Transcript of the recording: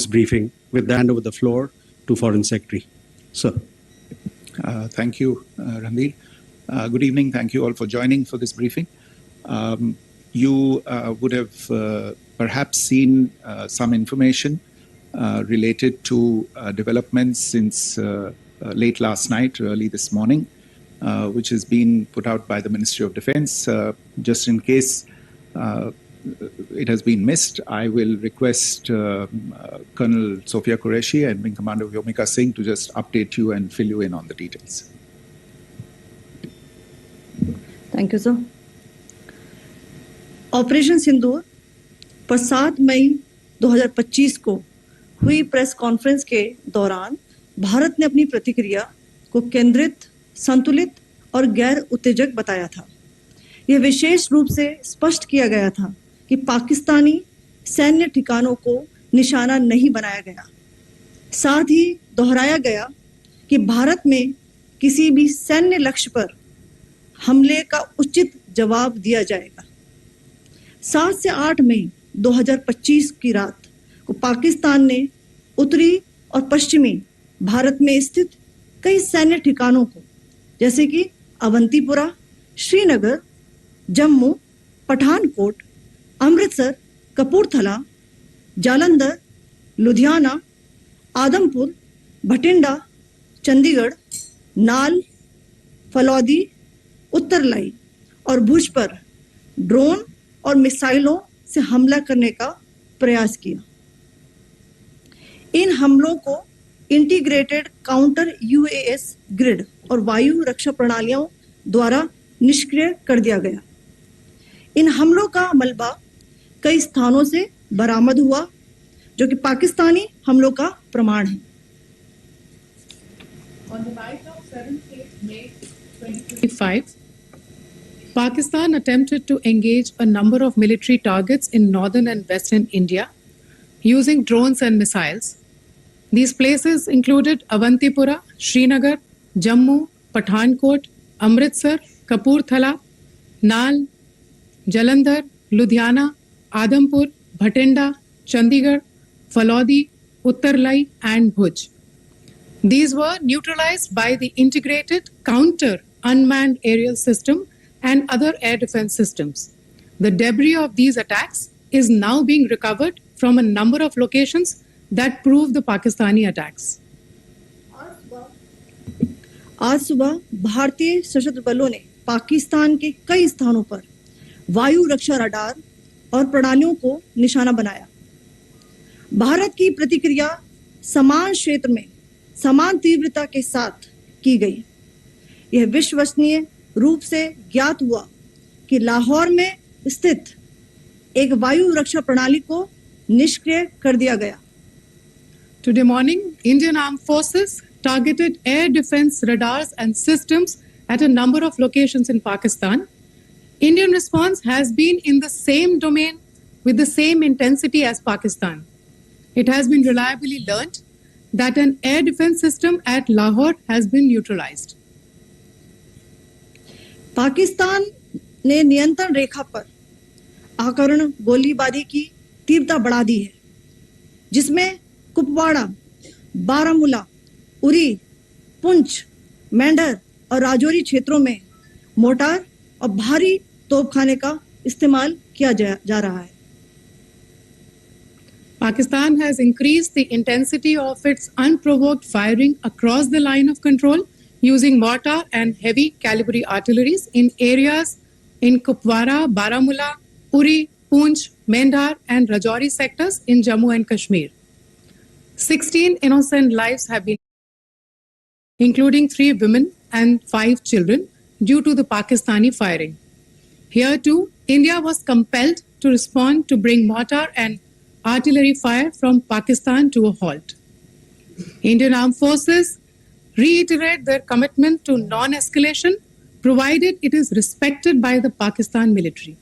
briefing. With that, hand over the floor to Foreign Secretary. Sir. Thank you, Ranveer. Good evening. Thank you all for joining for this briefing. You would have perhaps seen some information related to developments since late last night, early this morning, which has been put out by the Ministry of Defense. Just in case it has been missed, I will request Colonel Sophia Qureshi and Wing Commander Vyomika Singh to just update you and fill you in on the details. Thank you, sir. Operation Sindoor पर 7 मई 2025 को हुई press conference के दौरान भारत ने अपनी प्रतिक्रिया को केंद्रित, संतुलित और गैर उत्तेजक बताया था। यह विशेष रूप से स्पष्ट किया गया था कि पाकिस्तानी सैन्य ठिकानों को निशाना नहीं बनाया गया। साथ ही दोहराया गया कि भारत में किसी भी सैन्य लक्ष्य पर हमले का उचित जवाब दिया जाएगा। 7 से 8 मई 2025 की रात को पाकिस्तान ने उत्तरी और पश्चिमी भारत में स्थित कई सैन्य ठिकानों को, जैसे कि अवंतीपुरा, श्रीनगर, जम्मू, पठानकोट, अमृतसर, कपूरथला, जालंधर, लुधियाना, आदमपुर, भटिंडा, चंडीगढ़, नाल, फलौदी, उत्तरलाई और भुज पर ड्रोन और मिसाइलों से हमला करने का प्रयास किया। इन हमलों को इंटीग्रेटेड काउंटर यूएस ग्रिड और वायु रक्षा प्रणालियों द्वारा निष्क्रिय कर दिया गया। इन हमलों का मलबा कई स्थानों से बरामद हुआ, जो कि पाकिस्तानी हमलों का प्रमाण है। On the night of 7th May 2025, Pakistan attempted to engage a number of military targets in northern and western India using drones and missiles. These places included Avantipura, Srinagar, Jammu, Pathankot, Amritsar, Kapurthala, Nal, Jalandhar, Ludhiana, Adampur, Bhatinda, Chandigarh, Falodi, Uttarlai and Bhuj. These were neutralized by the integrated counter unmanned aerial system and other air defense systems. The debris of these attacks is now being recovered from a number of locations that prove the Pakistani attacks. आज सुबह भारतीय सशस्त्र बलों ने पाकिस्तान के कई स्थानों पर वायु रक्षा रडार और प्रणालियों को निशाना बनाया। भारत की प्रतिक्रिया समान क्षेत्र में समान तीव्रता के साथ की गई। यह विश्वसनीय रूप से ज्ञात हुआ कि लाहौर में स्थित एक वायु रक्षा प्रणाली को निष्क्रिय कर दिया गया। Today morning, Indian Armed Forces targeted air defense radars and systems at a number of locations in Pakistan. Indian response has been in the same domain with the same intensity as Pakistan. It has been reliably learnt that an air defense system at Lahore has been neutralized. Pakistan ने नियंत्रण रेखा पर आकरण गोलीबारी की तीव्रता बढ़ा दी है, जिसमें कुपवाड़ा, बारामूला, उरी, पुंछ, मेंढर और राजौरी क्षेत्रों में मोर्टार और भारी तोपखाने का इस्तेमाल किया जा रहा है। Pakistan has increased the intensity of its unprovoked firing across the line of control using mortar and heavy calibre artilleries in areas in Kupwara, Baramulla, Uri, Poonch, Mendhar and Rajouri sectors in Jammu and Kashmir. 16 innocent lives have been, including 3 women and 5 children, due to the Pakistani firing. Here too, India was compelled to respond to bring mortar and artillery fire from Pakistan to a halt. Indian Armed Forces reiterate their commitment to non-escalation, provided it is respected by the Pakistan military.